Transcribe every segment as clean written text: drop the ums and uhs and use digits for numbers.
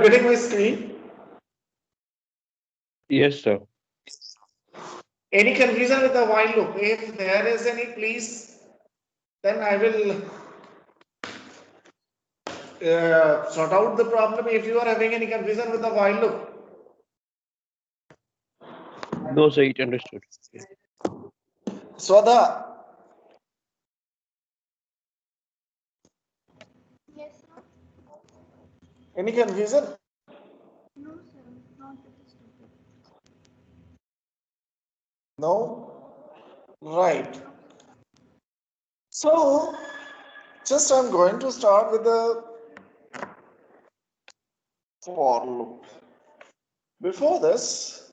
Getting my screen? Yes, sir. Any confusion with the while loop? If there is any, please, then I will sort out the problem. If you are having any confusion with the while loop, No, sir, it understood. Swada, Yes, sir. any confusion? No, sir. Not with this topic. No? Right. No. So, just I'm going to start with the for loop. Before this,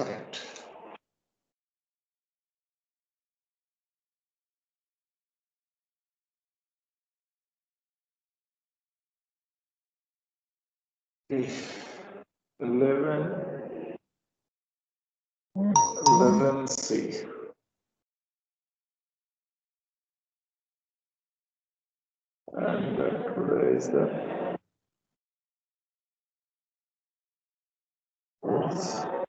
correct. Okay. 11, 11C. And where is the fourth?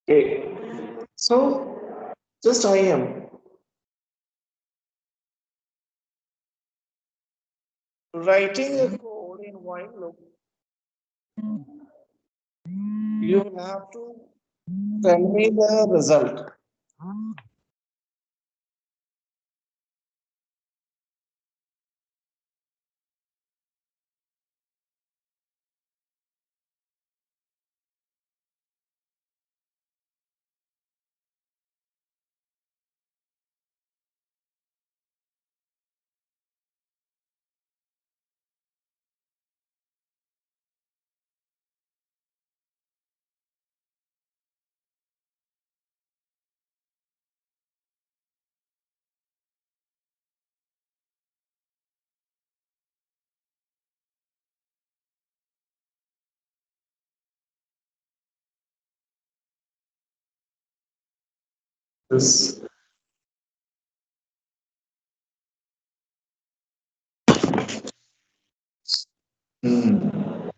Okay. So, just I am writing a code in while loop. You will have to tell me the result. This. Hmm.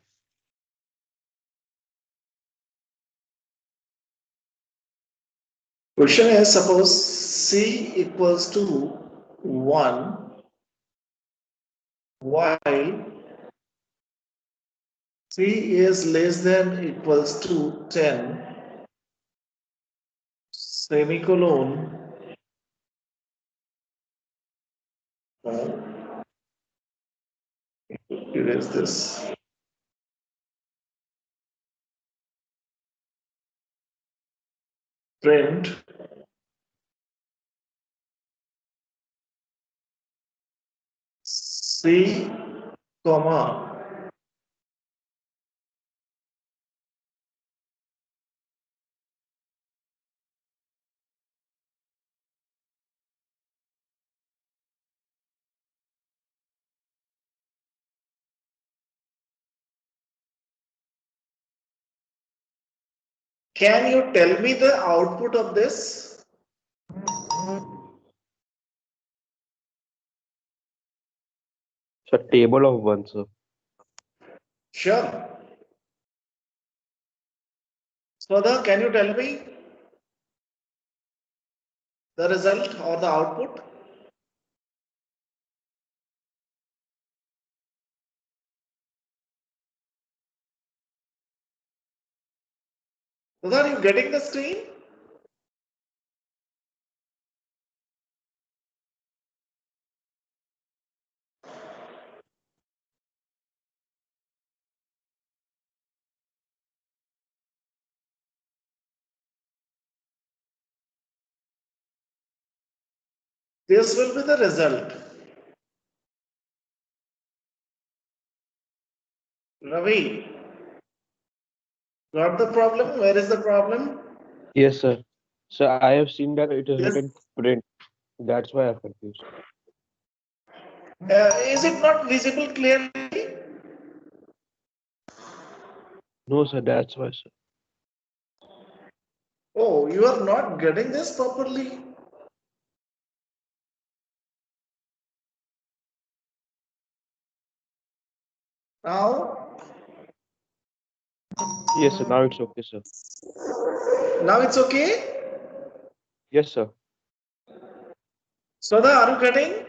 Question is, suppose C equals to 1 while C is less than equals to 10 semicolon erase this print C comma. Can you tell me the output of this? So table of one, sir. Sure. Further, can you tell me the result or the output? Are you getting the screen? This will be the result. Ravi, got the problem? Where is the problem? Yes, sir. So I have seen that it is Yes. written print. That's why I'm confused. Is it not visible clearly? No, sir. That's why, sir. Oh, you are not getting this properly. Now, Yes, sir. Now it's okay, sir. now it's okay. Yes, sir. Swada, are you getting?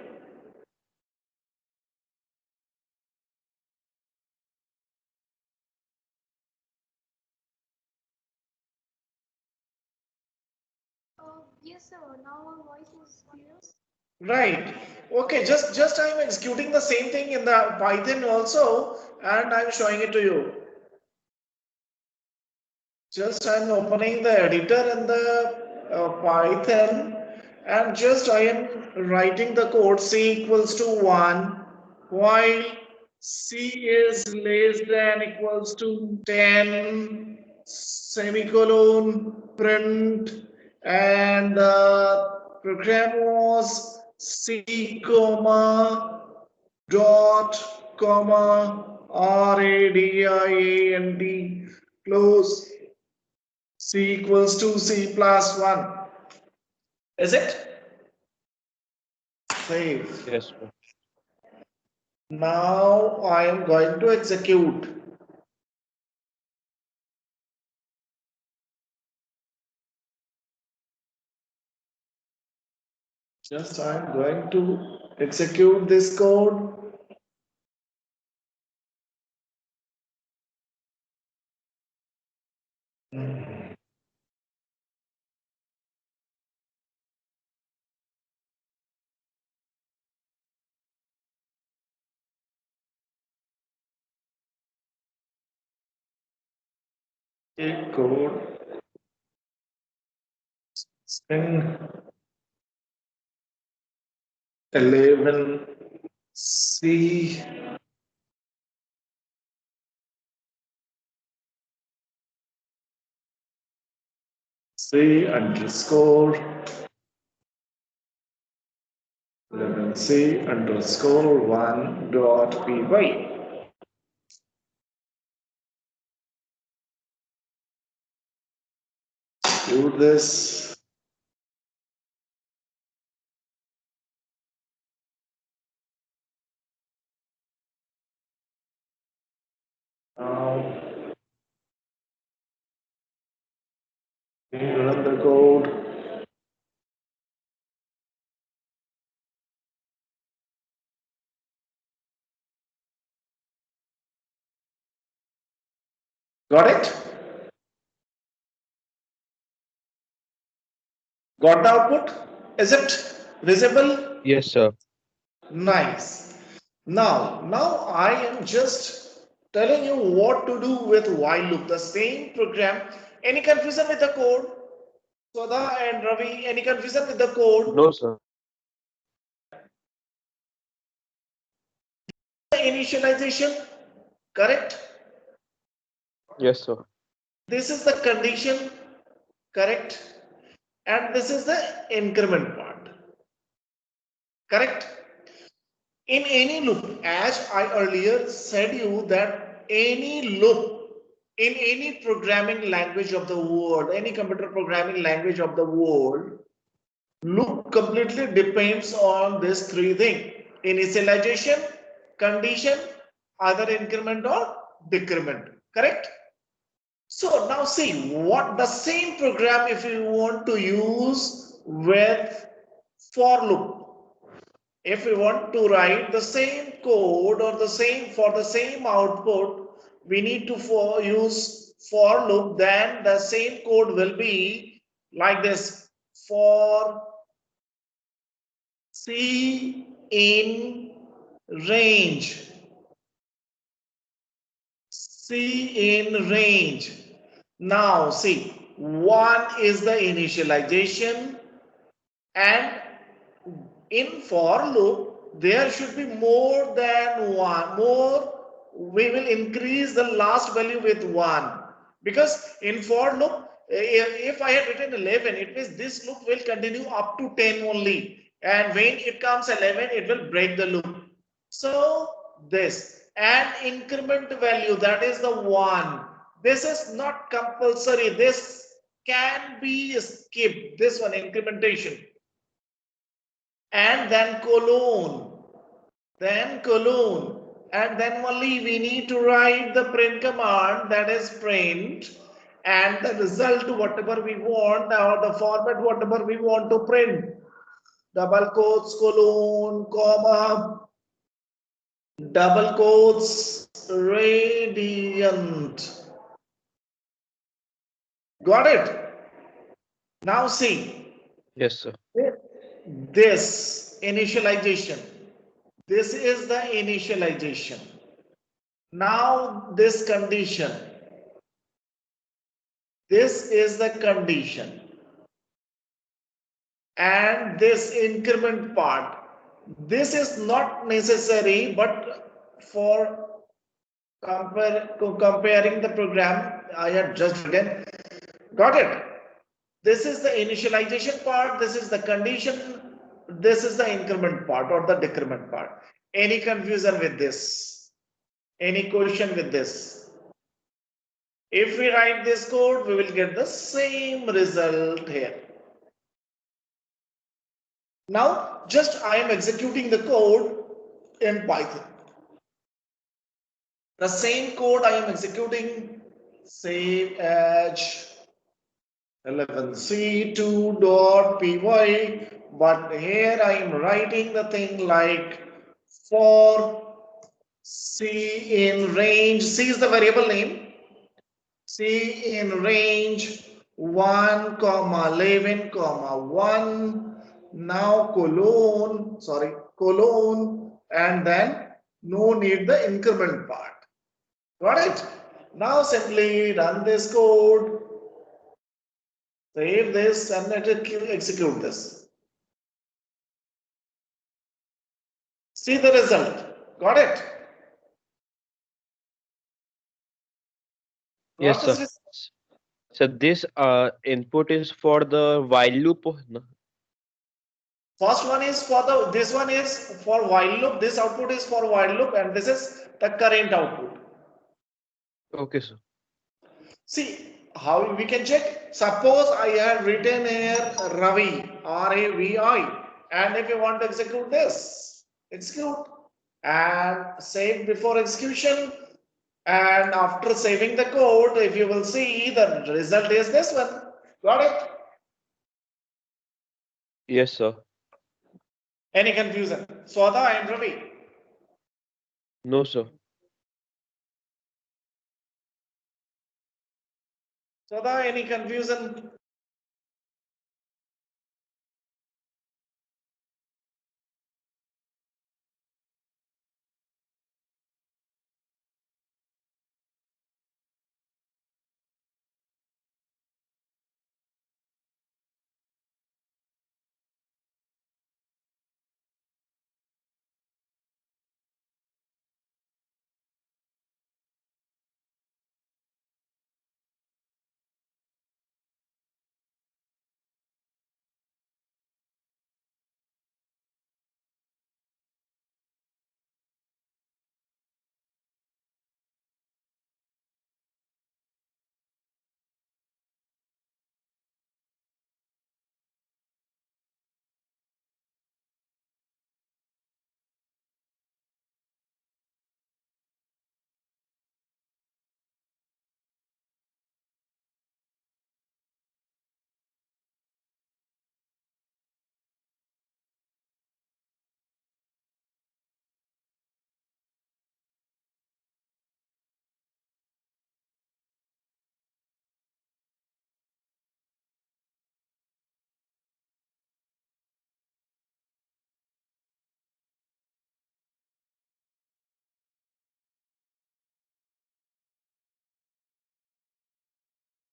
Yes, sir. Now our voice is clear. Right. Okay, just I'm executing the same thing in the Python also, and I'm showing it to you. Just I'm opening the editor in the Python, and just I am writing the code C equals to 1, while C is less than equals to 10, semicolon, print, and the program was C comma dot comma RADIAND close C equals to C plus 1. Is it? Save. Yes, sir. Now I am going to execute. Just I am going to execute this code. Take code string 11 C C underscore 11 C underscore 1 dot py. Do this. Now run the code. Got it? Got the output? Is it visible? Yes, sir. Nice. Now I am just telling you what to do with while loop, the same program. Any confusion with the code? Sudha and Ravi, any confusion with the code? No, sir. Initialization, correct? Yes, sir. This is the condition, correct? And this is the increment part, correct? In any loop, as I earlier said you that any loop in any programming language of the world, any computer programming language of the world, loop completely depends on these three things: initialization, condition, either increment or decrement, correct? So now see what the same program if you want to use with for loop. If we want to write the same code or the same for the same output, we need to use for loop. Then the same code will be like this: for C in range. C in range. Now see, one is the initialization, and in for loop there should be more than one. More, we will increase the last value with one, because in for loop, if I had written 11, it means this loop will continue up to 10 only, and when it comes 11 it will break the loop. So this and increment value, that is the one. This is not compulsory, this can be skipped, this one incrementation. And then colon, and then only we need to write the print command, that is print, and the result whatever we want, or the format whatever we want to print, double quotes, colon, comma, double quotes, radiant. Got it? Now see Yes, sir. this initialization. This is the initialization. Now this condition. This is the condition. And this increment part. This is not necessary, but for comparing the program I had just written. Got it? This is the initialization part. This is the condition. This is the increment part or the decrement part. Any confusion with this? Any question with this? If we write this code, we will get the same result here. Now, just I am executing the code in Python. The same code I am executing, save as 11c2.py, but here I am writing the thing like for C in range. C is the variable name. C in range 1 comma 11 comma 1. Now colon, and then no need the increment part. Got it? Now simply run this code, save this, and execute this. See the result. Got it? Yes, Got sir. this? So this input is for the while loop. No? First one is for this one is for while loop, this output is for while loop, and this is the current output. Okay, sir. See how we can check. Suppose I have written here Ravi, R-A-V-I, and if you want to execute this, execute and save before execution. And after saving the code, if you will see, the result is this one. Got it? Yes, sir. Any confusion? Swada and Ravi. No, sir. Swada, any confusion?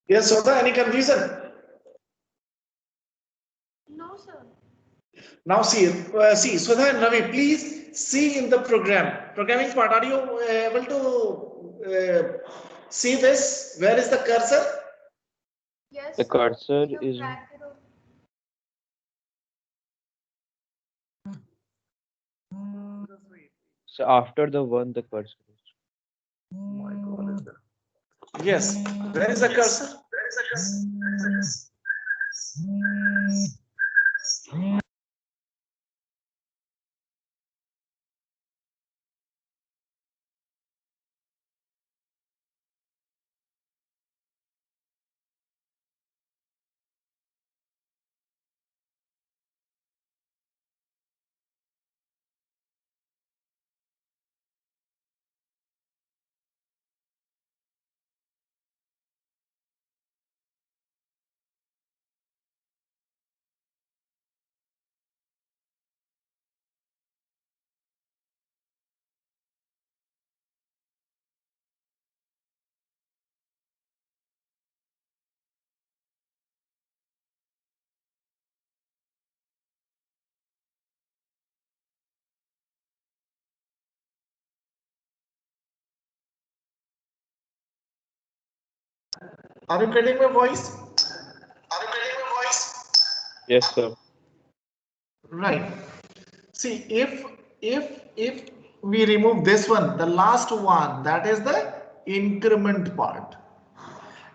Yes, Sudha, any confusion? No, sir. Now see, Sudha and Ravi, please see in the programming part. Are you able to see this? Where is the cursor? Yes, The sir. cursor In the is bracket of so after the one, the cursor is. My God, is there? Yes, where is the cursor? Are you getting my voice? Are you getting my voice? Yes, sir. Right. See, if we remove this one, the last one, that is the increment part,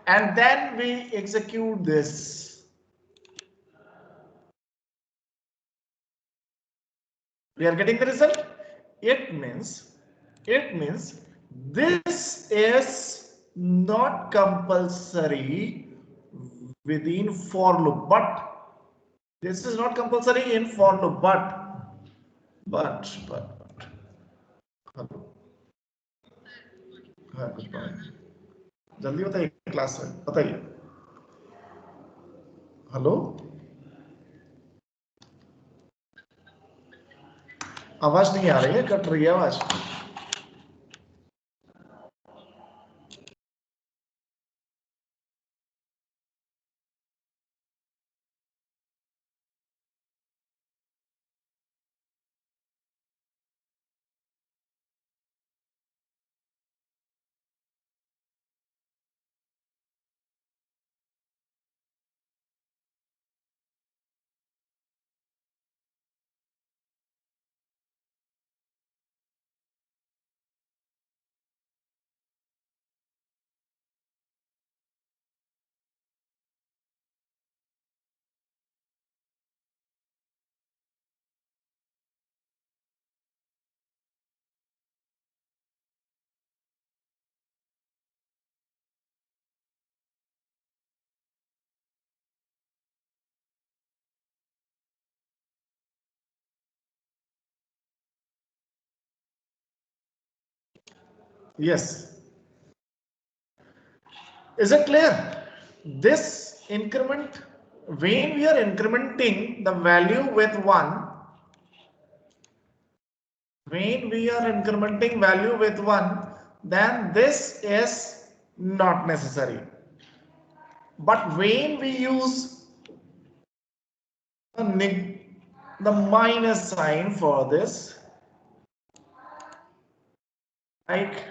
and then we execute this. We are getting the result. It means this is not compulsory within for loop, but this is not compulsory in for loop, but hello, हाँ good morning, जल्दी बताइए class में, बताइए। Hello, आवाज नहीं आ रही है, cut रही है आवाज। Yes. Is it clear? This increment, when we are incrementing the value with 1, when we are incrementing value with 1, then this is not necessary. But when we use the minus sign for this, like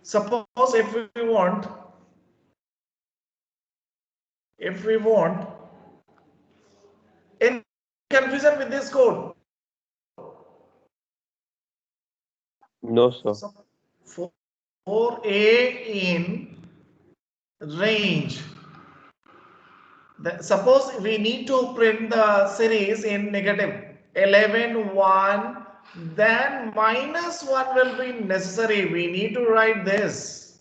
suppose if we want in confusion with this code, No, sir. so for a in range, suppose we need to print the series in negative 11 1, then minus 1 will be necessary. We need to write this.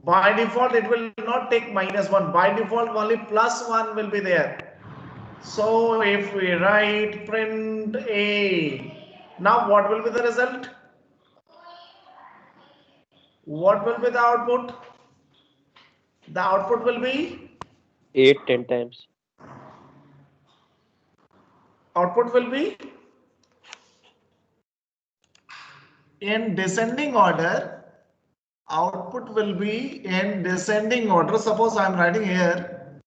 By default it will not take minus 1, by default only plus 1 will be there. So if we write print a, now what will be the result? What will be the output? The output will be 8, 10 times. output will be in descending order output will be in descending order. Suppose I'm writing here,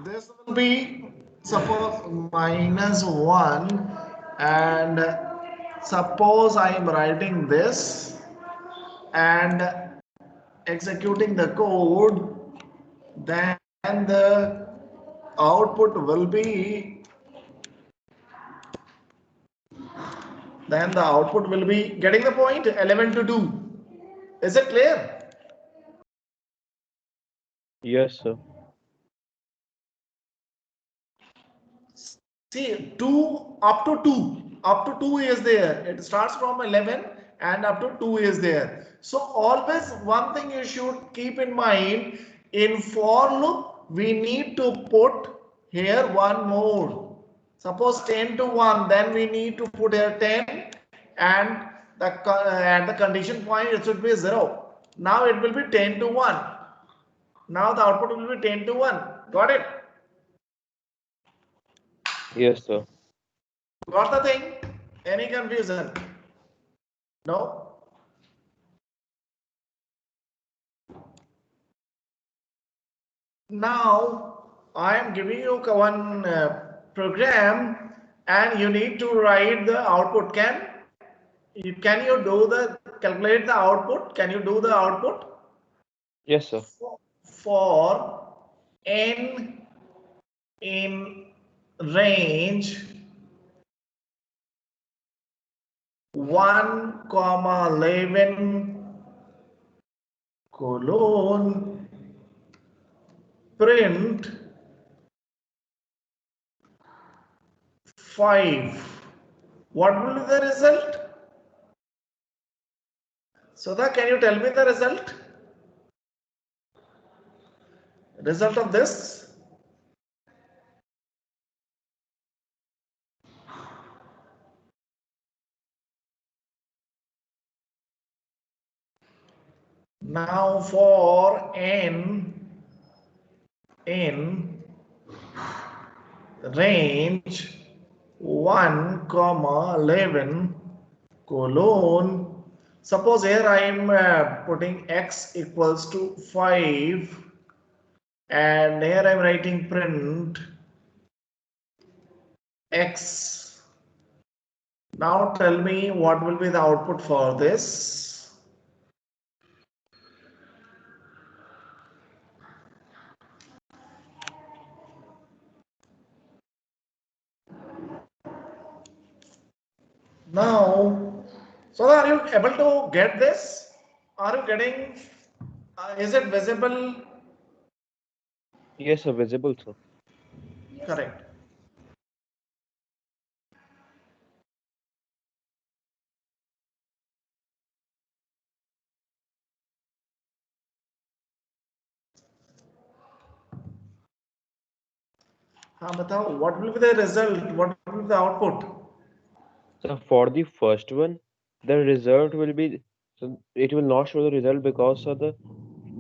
this will be suppose -1, and suppose I am writing this and executing the code, then the output will be getting the point 11 to 2. Is it clear? Yes, sir. See, 2 up to 2 is there. It starts from 11 and up to 2 is there. So always one thing you should keep in mind, in for loop we need to put here one more. Suppose 10 to 1, then we need to put here 10, and at the condition point it should be 0. Now it will be 10 to 1. Now the output will be 10 to 1. Got it? Yes, sir. Got the thing? Any confusion? No? Now I am giving you one program, and you need to write the output. Can you do the calculate the output? Can you do the output? Yes, sir. For n in range 1, 11 colon print 5. What will be the result? Sudha, can you tell me the result? Result of this? Now for n in range 1, 11 colon, suppose here I am putting x equals to 5, and here I am writing print x. Now tell me what will be the output for this. Now, so are you able to get this? Are you getting, is it visible? Yes, sir. Visible, sir. Yes, sir. Correct. हाँ बताओ, what will be the result? What will be the output? So for the first one, the result will be, so it will not show the result because of the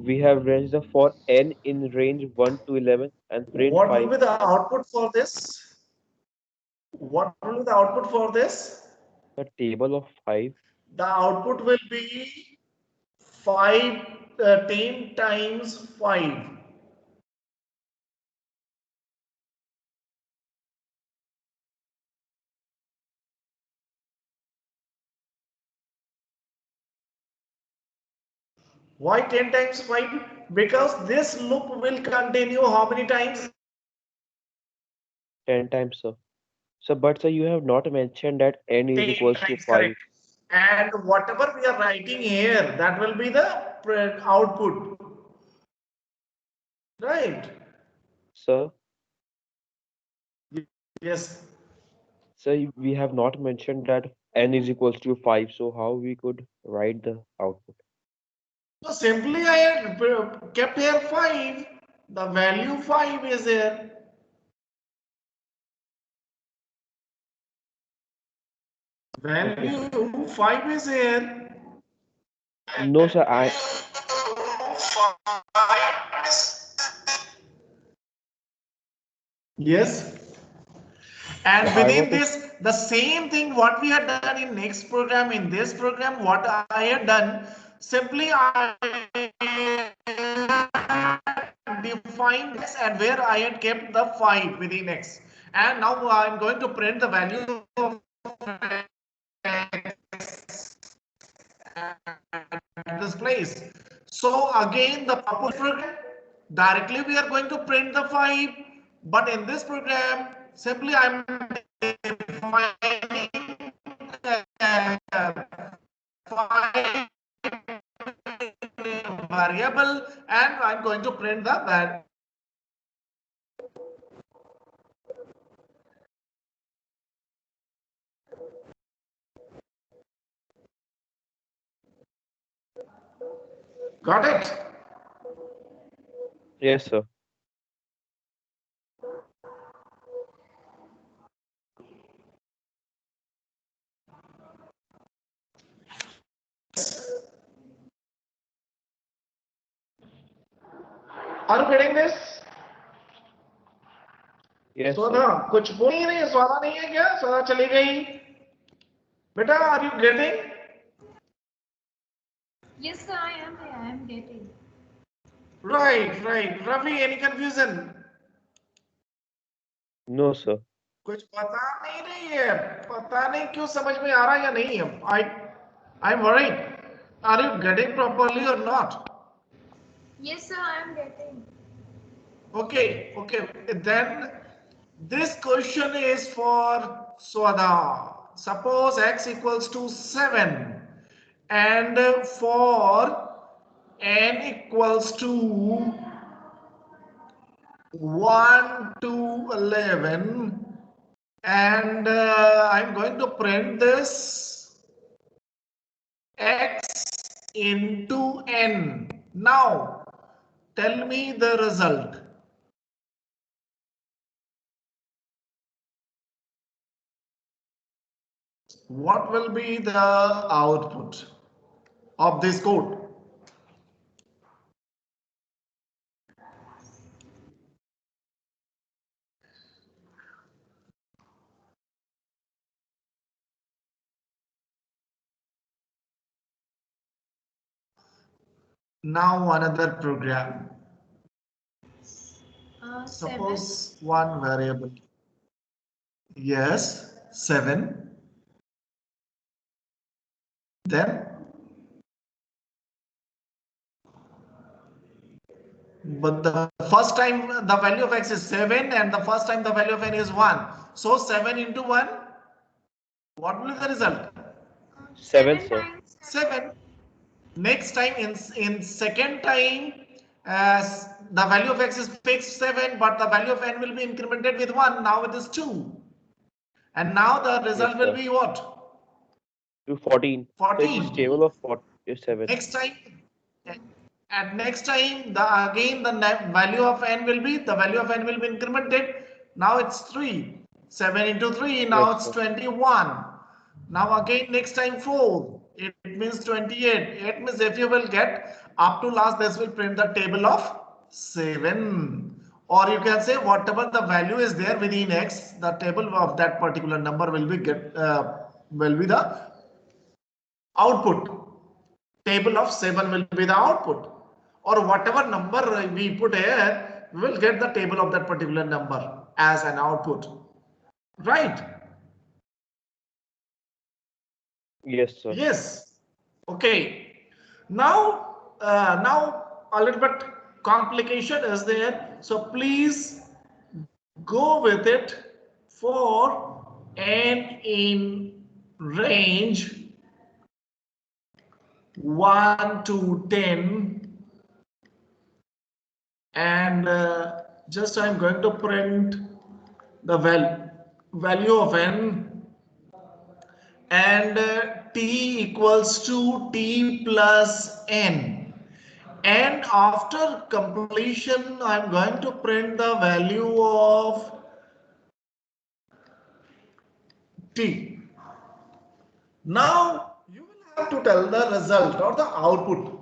we have ranged the for n in range 1 to 11 and print What will 5. be the output for this? What will be the output for this? The table of 5. The output will be 5, 10 times 5. Why 10 times 5? Because this loop will continue how many times? 10 times, sir. So, but sir, you have not mentioned that n is 10 equals to times, 5. correct. And whatever we are writing here, that will be the output. Right? Sir, Yes. sir, we have not mentioned that n is equals to 5. So how we could write the output? So simply I had kept here 5. The value 5 is here. Okay, sir. Value 5 is here. No, sir, Yes. And I within want to, this, the same thing what we had done in next program, in this program, what I had done. simply I defined x and where I had kept the 5 within x. And now I'm going to print the value of x at this place. So again, the purpose program, directly we are going to print the 5, but in this program, simply I'm defining 5 variable and I'm going to print the value. Got it? Yes, sir. Are you getting this? Yes, Swada, sir. कुछ बोल नहीं रही, स्वादा नहीं है क्या? स्वादा चली गई. Beta, are you getting? Yes, sir, I am getting. Right, right. Rafi, any confusion? No, sir. कुछ पता नहीं रही है, पता नहीं क्यों समझ में आ रहा है या नहीं है. I'm worried. Are you getting properly or not? Yes, sir, I am getting. Okay, okay. Then this question is for Swada. Suppose x equals to 7 and for n equals to 1 to 11 and I'm going to print this x into n. Now tell me the result. What will be the output of this code? Now another program. Suppose 7. one variable. Yes, 7. Then, but the first time the value of x is 7 and the first time the value of n is 1. So 7 into 1, what will be the result? 7, 7 sir. times 7. Next time in second time, as the value of x is fixed 7, but the value of n will be incremented with 1. Now it is 2. And now the Yes, result will sir. be what? To 14. So it is 14. table of 47. Next time, at next time, the value of n will be, the value of n will be incremented. Now it's 3. 7 into 3, now Yes, it's sir. 21. Now again next time 4. It means 28. It means if you will get up to last, this will print the table of 7. Or you can say whatever the value is there within x, the table of that particular number will be the output. Table of 7 will be the output, or whatever number we put here, we will get the table of that particular number as an output, right? Yes, sir. Yes. Okay. Now a little bit complication is there, so please go with it for n in range 1 to 10. And just I'm going to print the value of n and t equals to t plus n, and after completion I'm going to print the value of t. Now you will have to tell the result or the output.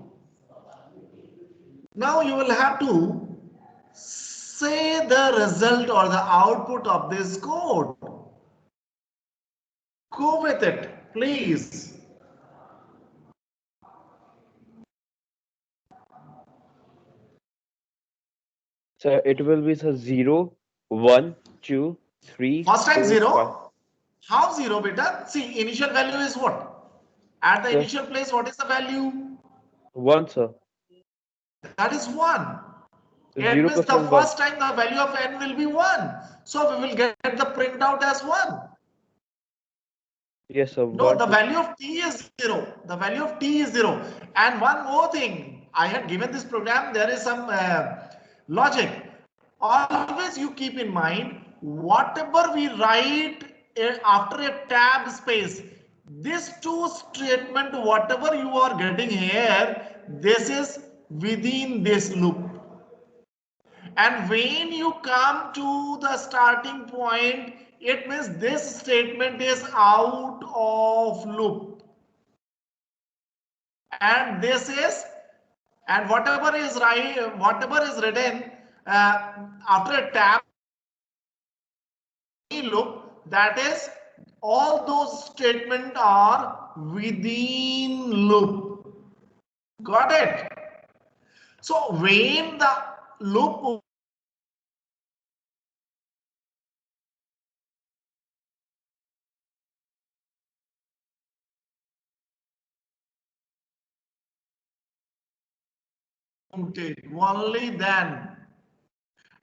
Now you will have to say the result or the output of this code. Go with it, please. So it will be 0, 1, 2, 3, First time 4, 5. 0. How 0, beta? See, initial value is what? At the Sir, initial place, what is the value? 1, sir. That is 1. It 0 means plus the 1, 1. first time the value of n will be 1. So we will get the printout as 1. Yes, sir. No, 1, the 2. value of t is 0. The value of t is 0. And one more thing, I had given this program, there is some logic. Always you keep in mind, whatever we write after a tab space, this two statement, whatever you are getting here, this is within this loop. And when you come to the starting point, it means this statement is out of loop. And this is, and whatever is right, whatever is written after a tab loop, that is, all those statements are within loop. Got it? So when the loop only then,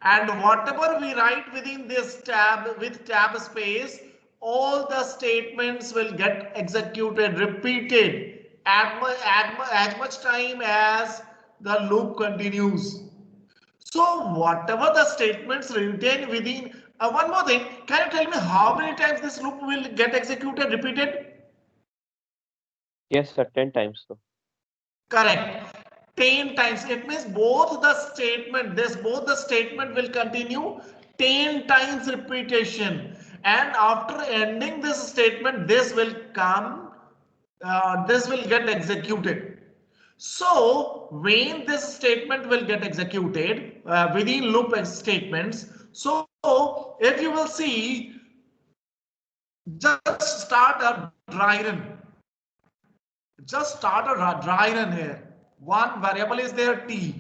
and whatever we write within this tab with tab space, all the statements will get executed, repeated as much time as the loop continues. So whatever the statements written within, one more thing, can you tell me how many times this loop will get executed, repeated? Yes, sir. 10 times, sir. Correct. 10 times. It means both the statement will continue 10 times repetition. And after ending this statement, this will come, this will get executed. So when this statement will get executed within loop statements, so if you will see, just start a dry run. Just start a dry run here. One variable is there t,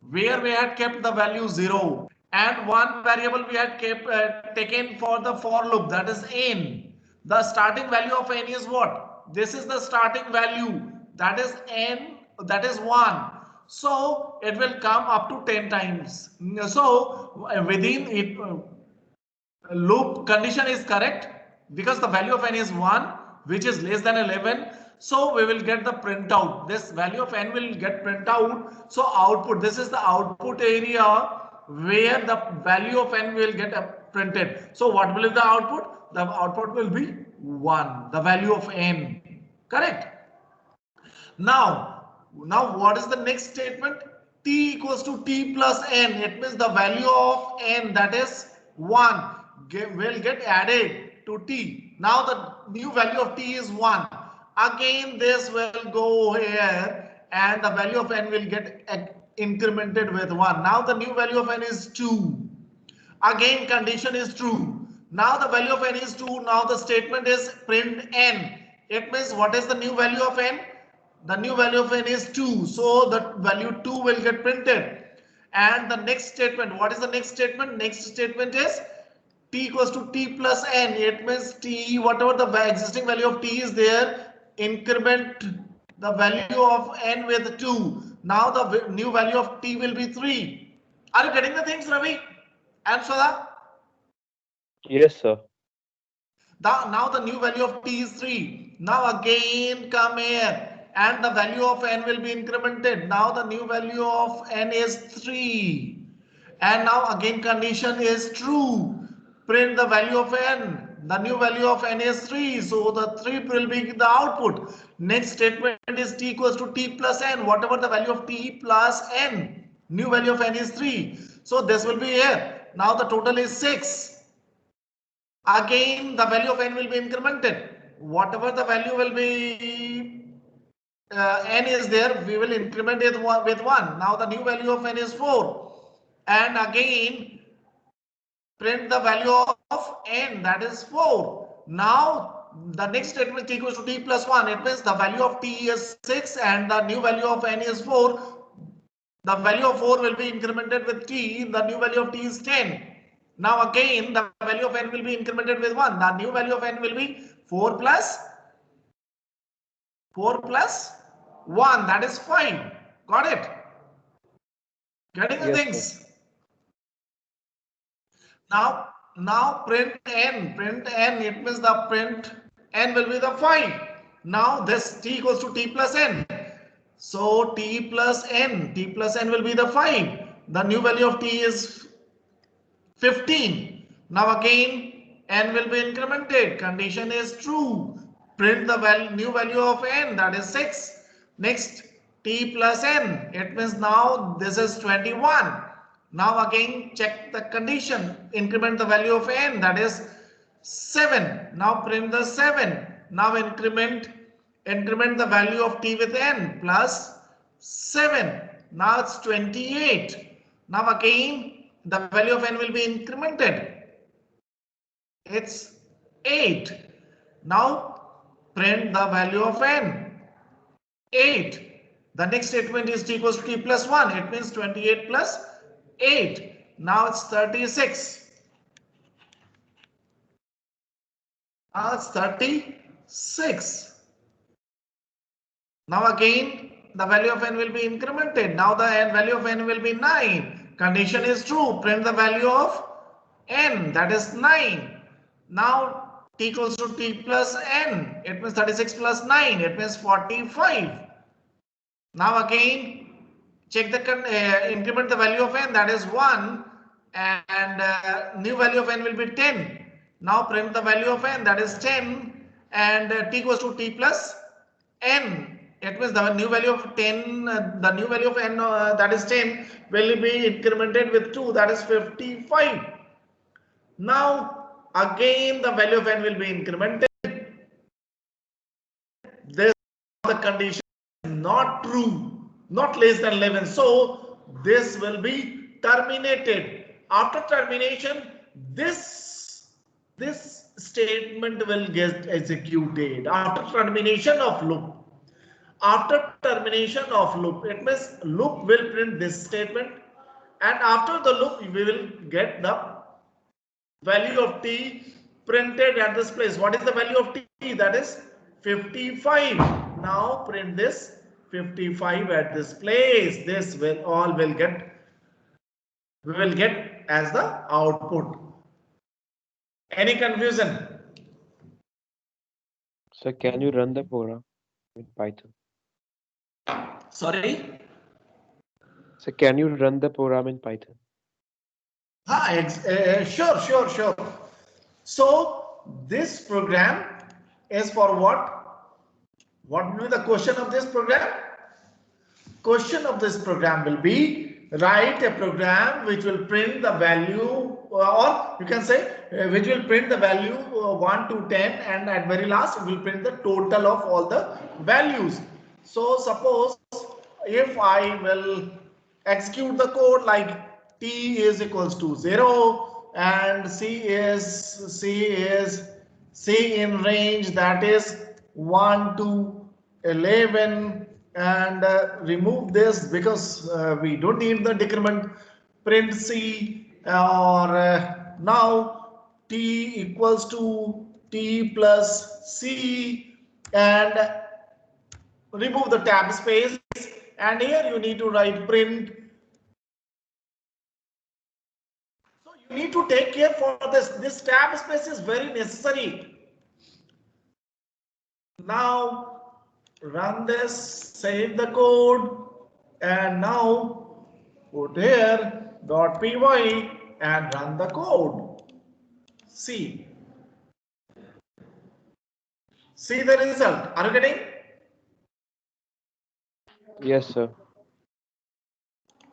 where we had kept the value 0, and one variable we had kept taken for the for loop, that is n. The starting value of n is what? This is the starting value, that is n, that is 1. So it will come up to 10 times. So within it, loop condition is correct because the value of n is 1, which is less than 11. So we will get the printout. This value of n will get print out. So output, this is the output area where the value of n will get printed. So what will be the output? The output will be 1, the value of n. Correct? Now what is the next statement? T equals to t plus n. It means the value of n, that is 1, will get added to t. Now the new value of t is 1. Again this will go here and the value of n will get incremented with 1. Now the new value of n is 2. Again condition is true. Now the value of n is 2. Now the statement is print n. It means what is the new value of n? The new value of n is 2. So the value 2 will get printed. And the next statement, what is the next statement? Next statement is t equals to t plus n. It means t, whatever the existing value of t is there, increment the value of n with 2. Now the new value of t will be 3. Are you getting the things, Ravi and Swada? Yes, sir. Now the new value of t is 3. Now again come here and the value of n will be incremented. Now the new value of n is 3. And now again condition is true. Print the value of n. The new value of n is 3. So the 3 will be the output. Next statement is t equals to t plus n. Whatever the value of t plus n. New value of n is 3. So this will be here. Now the total is 6. Again the value of n will be incremented. Whatever the value will be n is there, we will increment it with 1. Now the new value of n is 4. And again print the value of n, that is 4. Now the next statement t equals to t plus 1. It means the value of t is 6 and the new value of n is 4. The value of 4 will be incremented with t. The new value of t is 10. Now again, the value of n will be incremented with 1. The new value of n will be 4 plus 1. That is 5. Got it? Getting the Yes, sir. things. Now print n. Print n. It means the print n will be the 5. Now this t equals to t plus n. So t plus n will be the 5. The new value of t is 15. Now again n will be incremented. Condition is true. Print the new value of n, that is 6. Next t plus n. It means now this is 21. Now again check the condition. Increment the value of n, that is 7. Now print the 7. Now increment the value of t with n plus 7. Now it's 28. Now again the value of n will be incremented. It's 8. Now print the value of n. 8. The next statement is t equals to t plus 1. It means 28 plus 8. Now it's 36. Now it's 36. Now again the value of n will be incremented. Now the value of n will be 9. Condition is true. Print the value of n, that is 9. Now t equals to t plus n. It means 36 plus 9. It means 45. Now again check the increment the value of n, that is 1, and new value of n will be 10. Now print the value of n, that is 10, and t equals to t plus n. It means the new value of 10, the new value of n, that is 10, will be incremented with 2, that is 55. Now again the value of n will be incremented. This the condition is not true, not less than 11. So this will be terminated. After termination, this statement will get executed after termination of loop. After termination of loop, it means loop will print this statement, and after the loop we will get the value of t printed at this place. What is the value of t? That is 55. Now print this 55 at this place. This will all will get, we will get as the output. Any confusion? So can you run the program in Python? Sorry? So can you run the program in Python? Sure. So this program is for what? What will be the question of this program? Question of this program will be write a program which will print the value, or you can say which will print the value 1 to 10, and at very last it will print the total of all the values. So suppose if I will execute the code like t is equals to 0 and c in range, that is 1 to 11, and remove this because we don't need the decrement. Print c, or now t equals to t plus c, and remove the tab space, and here you need to write print. So you need to take care for this tab space is very necessary. Now run this, save the code, and now put here .py and run the code. See the result. Are you getting? Yes, sir.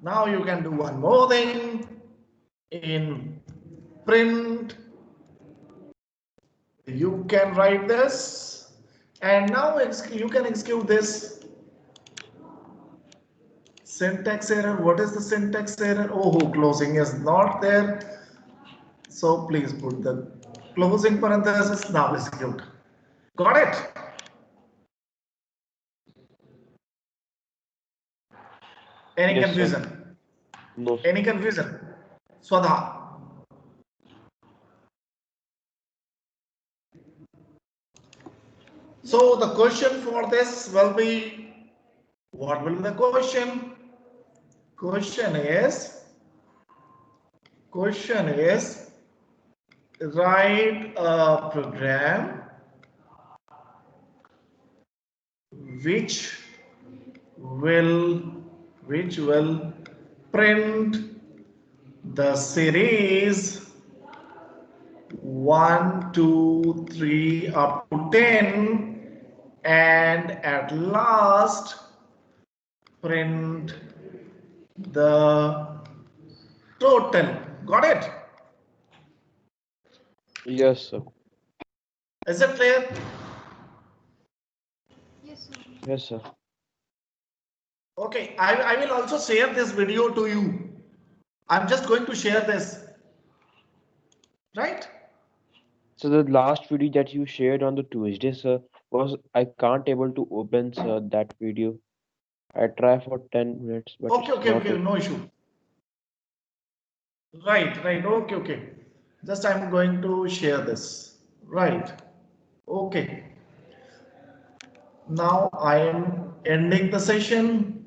Now you can do one more thing. In print, you can write this, and now you can execute this. Syntax error. What is the syntax error? Oh, closing is not there. So please put the closing parenthesis. Now execute. Got it? Any Yes, sir. confusion? No, sir. Any confusion? Swadha. So the question for this will be, what will be the question? Question is write a program which will print the series 1, 2, 3 up to 10 and at last print the total. Got it? Yes, sir. Is it clear? Yes, sir. Yes, sir. Okay, I will also share this video to you. I'm just going to share this. Right? So the last video that you shared on the Tuesday, sir, was I can't able to open, sir, that video. I try for 10 minutes, but Okay, it's okay, not okay, open. no issue. Right, okay, okay. Just I'm going to share this. Right. Okay. Now I am ending the session.